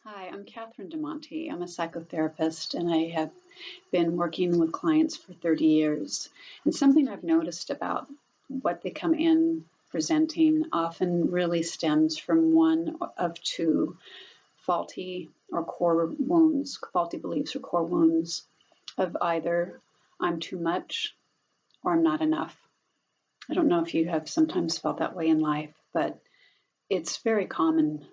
Hi, I'm Catherine DeMonte. I'm a psychotherapist and I have been working with clients for 30 years. And something I've noticed about what they come in presenting often really stems from one of two faulty or core wounds, faulty beliefs or core wounds of either I'm too much or I'm not enough. I don't know if you have sometimes felt that way in life, but it's very common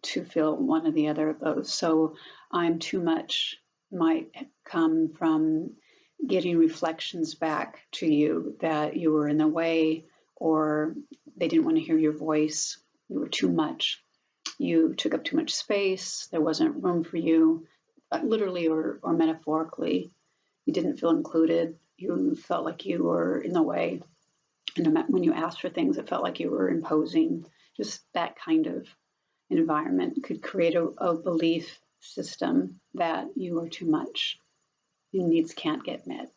to feel one or the other of those. So I'm too much might come from getting reflections back to you that you were in the way or they didn't want to hear your voice. You were too much. You took up too much space. There wasn't room for you, literally or metaphorically. You didn't feel included. You felt like you were in the way. And when you asked for things, it felt like you were imposing. Just that kind of environment could create a belief system that you are too much. Your needs can't get met.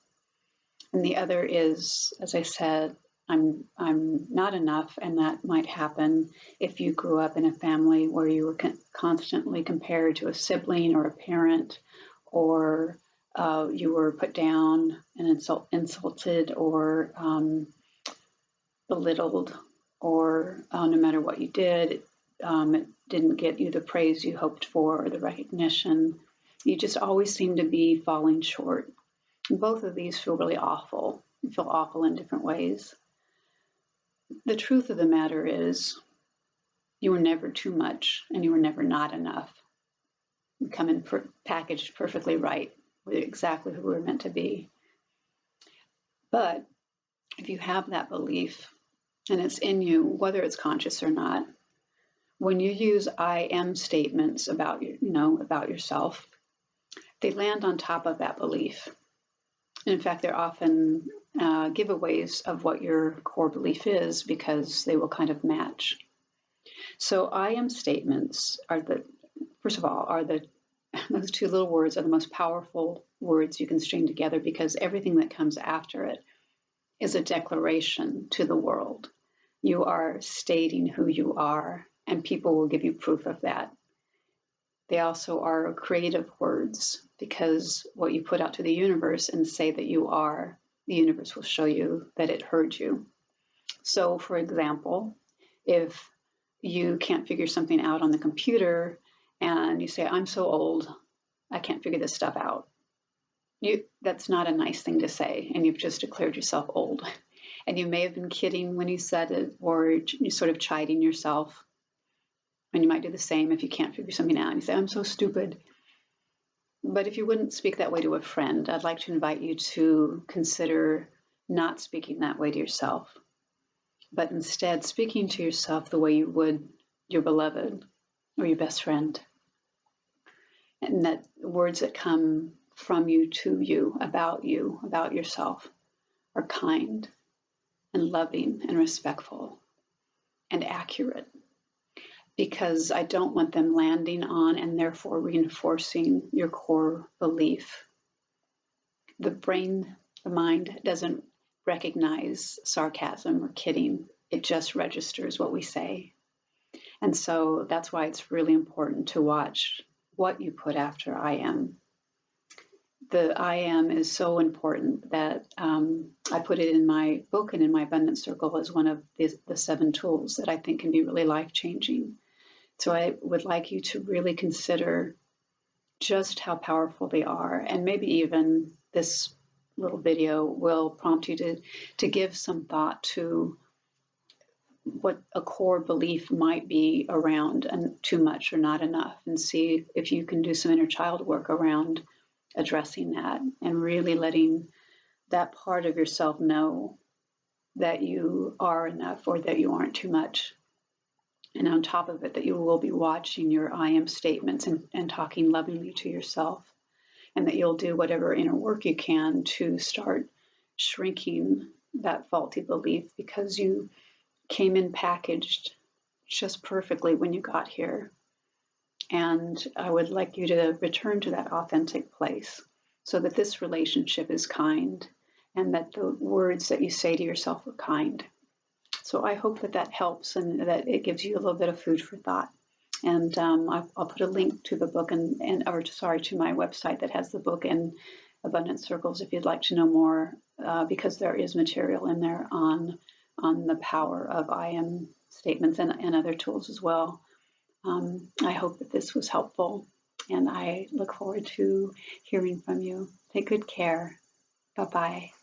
And the other is, as I said, I'm not enough, and that might happen if you grew up in a family where you were constantly compared to a sibling or a parent, or you were put down and insulted or belittled, or no matter what you did, it didn't get you the praise you hoped for or the recognition. You just always seem to be falling short. And both of these feel really awful. You feel awful in different ways. The truth of the matter is you were never too much and you were never not enough. You come in packaged perfectly right with exactly who we're meant to be. But if you have that belief and it's in you, whether it's conscious or not, when you use I am statements about about yourself, they land on top of that belief. And in fact, they're often giveaways of what your core belief is because they will kind of match. So I am statements are first of all, those two little words are the most powerful words you can string together because everything that comes after it is a declaration to the world. You are stating who you are, and people will give you proof of that. They also are creative words because what you put out to the universe and say that you are, the universe will show you that it heard you. So, for example, if you can't figure something out on the computer and you say, I'm so old, I can't figure this stuff out. That's not a nice thing to say, and you've just declared yourself old. And you may have been kidding when you said it, or you're sort of chiding yourself. And you might do the same if you can't figure something out and you say, I'm so stupid. But if you wouldn't speak that way to a friend, I'd like to invite you to consider not speaking that way to yourself, but instead speaking to yourself the way you would your beloved or your best friend. And that words that come from you to you, about yourself, are kind and loving and respectful and accurate. Because I don't want them landing on and therefore reinforcing your core belief. The brain, the mind doesn't recognize sarcasm or kidding. It just registers what we say. And so that's why it's really important to watch what you put after I am. The I am is so important that I put it in my book and in my abundance circle as one of the 7 tools that I think can be really life-changing. So I would like you to really consider just how powerful they are. And maybe even this little video will prompt you to give some thought to what a core belief might be around and too much or not enough, and see if you can do some inner child work around addressing that and really letting that part of yourself know that you are enough or that you aren't too much. And on top of it, that you will be watching your I am statements and talking lovingly to yourself, and that you'll do whatever inner work you can to start shrinking that faulty belief because you came in packaged just perfectly when you got here. And I would like you to return to that authentic place so that this relationship is kind and that the words that you say to yourself are kind. So I hope that helps and that it gives you a little bit of food for thought. And I'll put a link to the book to my website that has the book and Abundance Circles if you'd like to know more, because there is material in there on the power of I am statements and other tools as well. I hope that this was helpful, and I look forward to hearing from you. Take good care. Bye-bye.